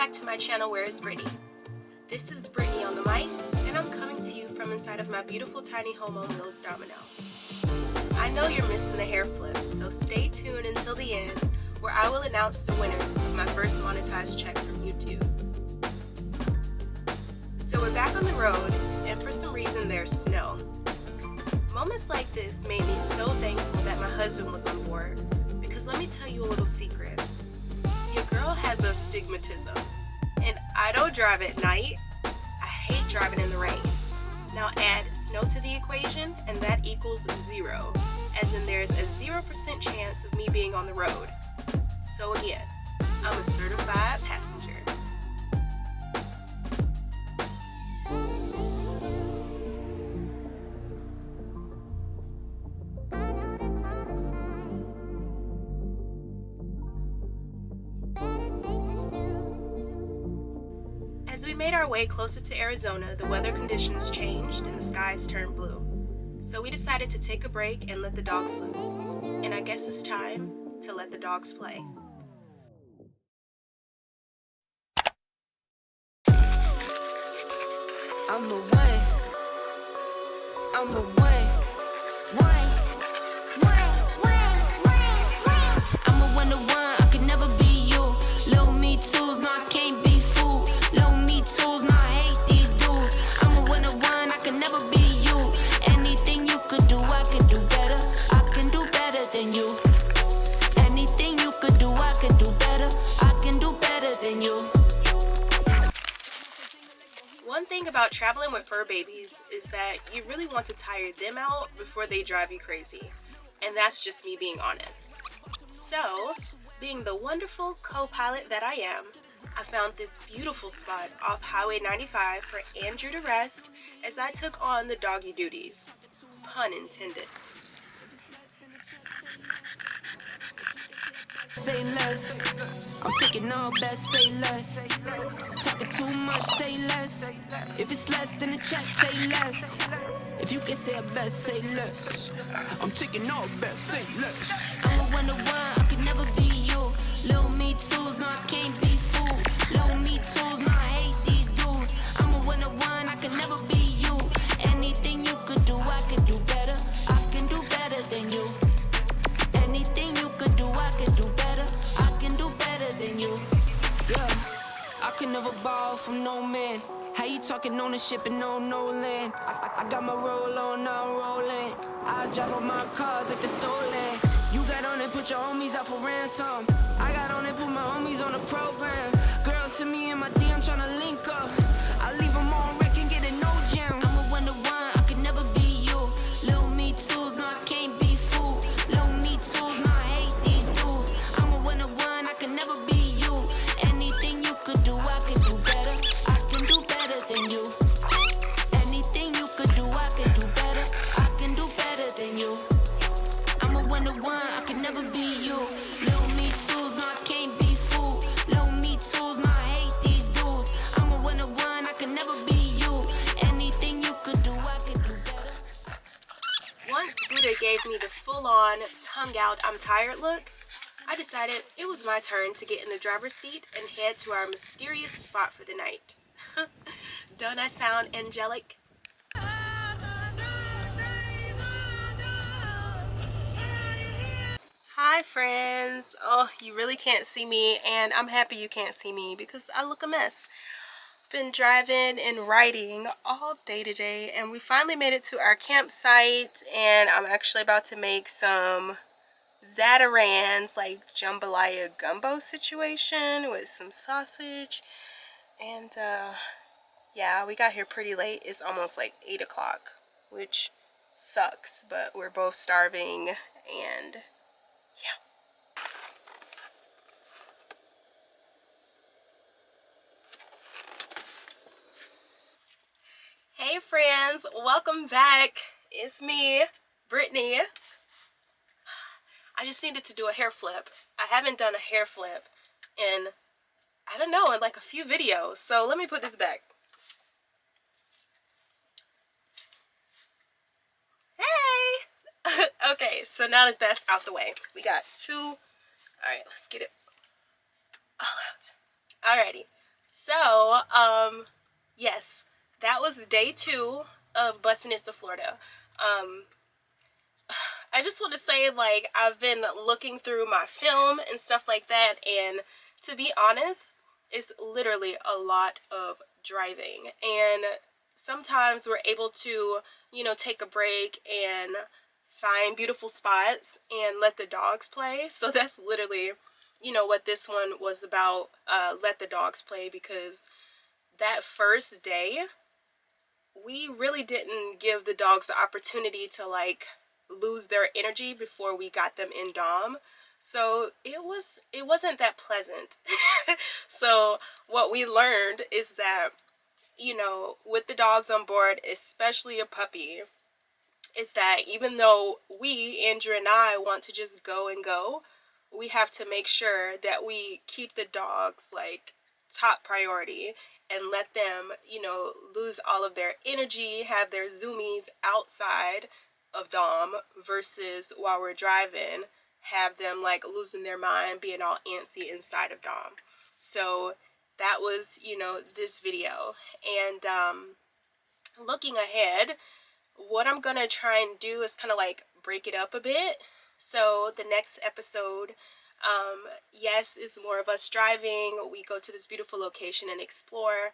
back to my channel, Where is Brittany? This is Brittany on the mic, and I'm coming to you from inside of my beautiful tiny home on Wheels Domino. I know you're missing the hair flips, so stay tuned until the end, where I will announce the winners of my first monetized check from YouTube. So we're back on the road, and for some reason there's snow. Moments like this made me so thankful that my husband was on board, because let me tell you a little secret. Your girl has astigmatism, and I don't drive at night. I hate driving in the rain. Now add snow to the equation, and that equals 0, as in there's a 0% chance of me being on the road. So again, I'm a certified passenger. As we made our way closer to Arizona, the weather conditions changed and the skies turned blue. So we decided to take a break and let the dogs loose. And I guess it's time to let the dogs play. I'm away. I'm away. I'm a one-to-one, I could never be you. Lil Me Too's, no, I can't be fooled. Lil Me Too's, no, I hate these dudes. I'm a one-to-one, I could never be you. Anything you could do, I could do better. I can do better than you. Anything you could do, I can do better. I can do better than you. One thing about traveling with fur babies is that you really want to tire them out before they drive you crazy. And that's just me being honest. So, being the wonderful co-pilot that I am, I found this beautiful spot off Highway 95 for Andrew to rest as I took on the doggy duties. Pun intended. Say less. I'm taking all best, say less. Talking too much, say less. If it's less than the check, say less. If you can say it best, say less. I'm taking all best, say less. I'm a one-to-one, I could never be you. Lil Me Too's, no, I can't be fooled. Lil Me Too's, no, I hate these dudes. I'm a one-to-one, I could never be you. Anything you could do, I could do better. I can do better than you. Anything you could do, I can do better. I can do better than you. Yeah, I could never borrow from no man. How you talking ownership and no land? I got my roll on, now rolling. I drive all my cars like they're stolen. You got on and put your homies out for ransom. I got on and put my homies on the program. Girls to me in my DM tryna link up. I leave them on wreck and get a no jam. I'm a one-to-one, I could never be you. Lil Me Too's, no, I can't be fooled. Lil Me Too's, no, I hate these dudes. I'm a one-to-one, I could never be you. Anything you could do, I could do better. I can do better than you. Anything you could do, I can do better. I can do better than you. I'm a one-to-one, I could never be you. Lil Me Too's, no, I can't be fooled. Lil Me Too's, no, I hate these dudes. I'm a one-to-one, I could never be you. Anything you could do, I could do better. Once Buddha gave me the full-on, tongue-out, I'm tired look, I decided it was my turn to get in the driver's seat and head to our mysterious spot for the night. Don't I sound angelic? Hi friends! Oh, you really can't see me, and I'm happy you can't see me because I look a mess. Been driving and riding all day today, and we finally made it to our campsite, and I'm actually about to make some Zatarans, like jambalaya gumbo situation with some sausage. And yeah, we got here pretty late. It's almost like 8 o'clock, which sucks, but we're both starving, and yeah. Hey friends, welcome back. It's me, Brittany. I just needed to do a hair flip. I haven't done a hair flip in, I don't know, in like a few videos. So let me put this back. Hey! Okay, so now that that's out the way, we got two. Alright, let's get it all out. Alrighty. So, yes, that was day 2 of busing into Florida. Um, I just want to say, like, I've been looking through my film and stuff like that, and to be honest, it's literally a lot of driving. And sometimes we're able to, take a break and find beautiful spots and let the dogs play. So that's literally, what this one was about, let the dogs play, because that first day, we really didn't give the dogs the opportunity to like lose their energy before we got them in dom. So it wasn't that pleasant. So what we learned is that, with the dogs on board, especially a puppy, is that even though we, Andrew and I, want to just go and go, we have to make sure that we keep the dogs like top priority and let them, lose all of their energy, have their zoomies outside of Dom, versus while we're driving, have them like losing their mind, being all antsy inside of Dom. So that was, this video. And looking ahead, what I'm gonna try and do is kind of like break it up a bit. So the next episode, yes, is more of us driving. We go to this beautiful location and explore.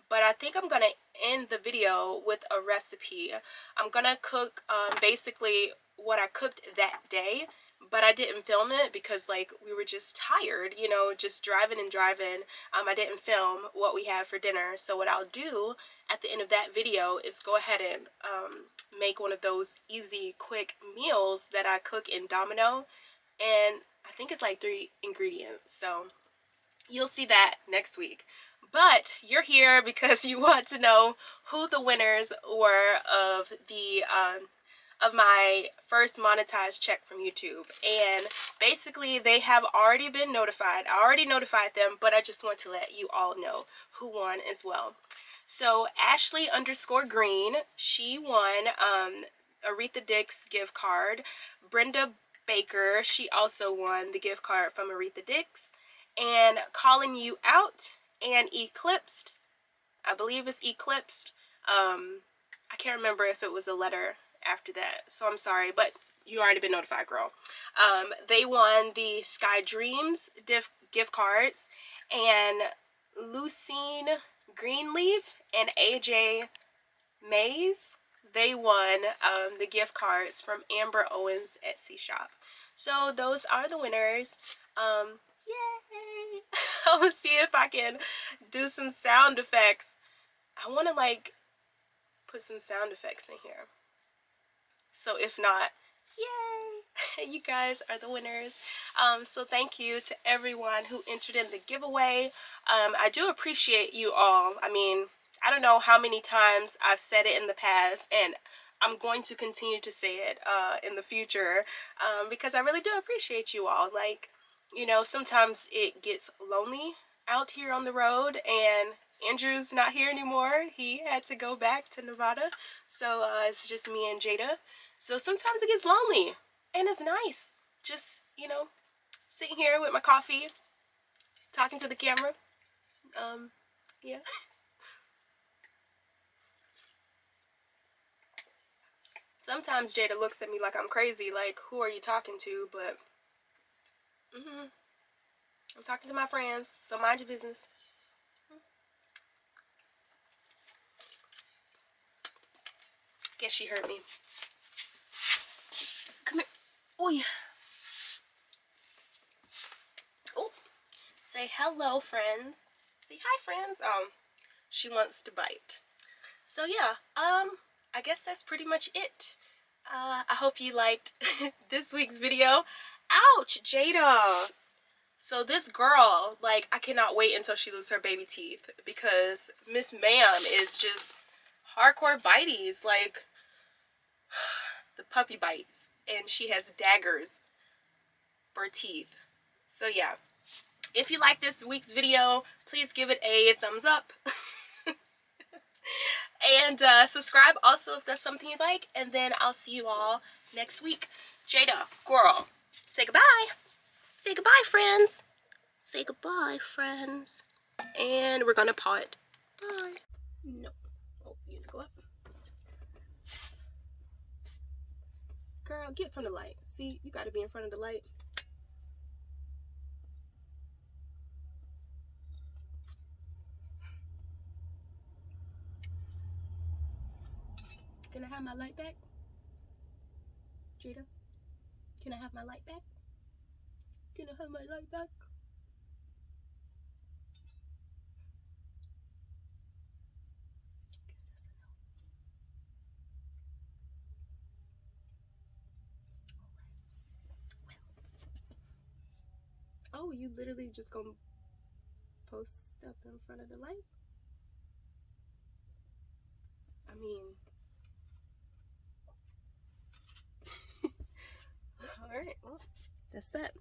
But I think I'm gonna end the video with a recipe. I'm gonna cook basically what I cooked that day, but I didn't film it because like we were just tired, just driving and driving. I didn't film what we had for dinner. So what I'll do at the end of that video is go ahead and make one of those easy, quick meals that I cook in Domino. And I think it's like 3 ingredients. So you'll see that next week. But you're here because you want to know who the winners were of my first monetized check from YouTube. And basically they have already been notified. I already notified them, but I just want to let you all know who won as well. So Ashley_Green, she won Aretha Dick's gift card. Brenda Baker, she also won the gift card from Aretha Dick's. And Calling You Out and Eclipsed, I believe it's Eclipsed. I can't remember if it was a letter after that, so I'm sorry, but you already been notified, girl. They won the Sky Dreams gift cards, and Lucine Greenleaf and AJ Mays, they won the gift cards from Amber Owens Etsy shop. So those are the winners. Yay! I'm gonna see if I can do some sound effects. I want to like put some sound effects in here. So if not, yay! You guys are the winners. So thank you to everyone who entered in the giveaway. I do appreciate you all. I mean, I don't know how many times I've said it in the past, and I'm going to continue to say it in the future, because I really do appreciate you all. Like, sometimes it gets lonely out here on the road, and Andrew's not here anymore. He had to go back to Nevada, so it's just me and Jada. So sometimes it gets lonely, and it's nice just, sitting here with my coffee, talking to the camera. Yeah. Sometimes Jada looks at me like I'm crazy, like, who are you talking to? But I'm talking to my friends, so mind your business. Guess she heard me. Come here. Oh, yeah. Oh, say hello, friends. Say hi, friends. She wants to bite. So yeah, I guess that's pretty much it. I hope you liked this week's video. Ouch, Jada. So this girl, like, I cannot wait until she loses her baby teeth, because Miss Ma'am is just hardcore bites, like the puppy bites, and she has daggers for teeth. So yeah, if you like this week's video, please give it a thumbs up. And subscribe also if that's something you like. And then I'll see you all next week. Jada, girl, say goodbye. Say goodbye, friends. Say goodbye, friends. And we're gonna paw it. Bye. No. Oh, you need to go up. Girl, get from the light. See, you gotta be in front of the light. Can I have my light back? Jada? Can I have my light back? Can I have my light back? Oh, you literally just gonna post up in front of the light? I mean, all right, well, that's that.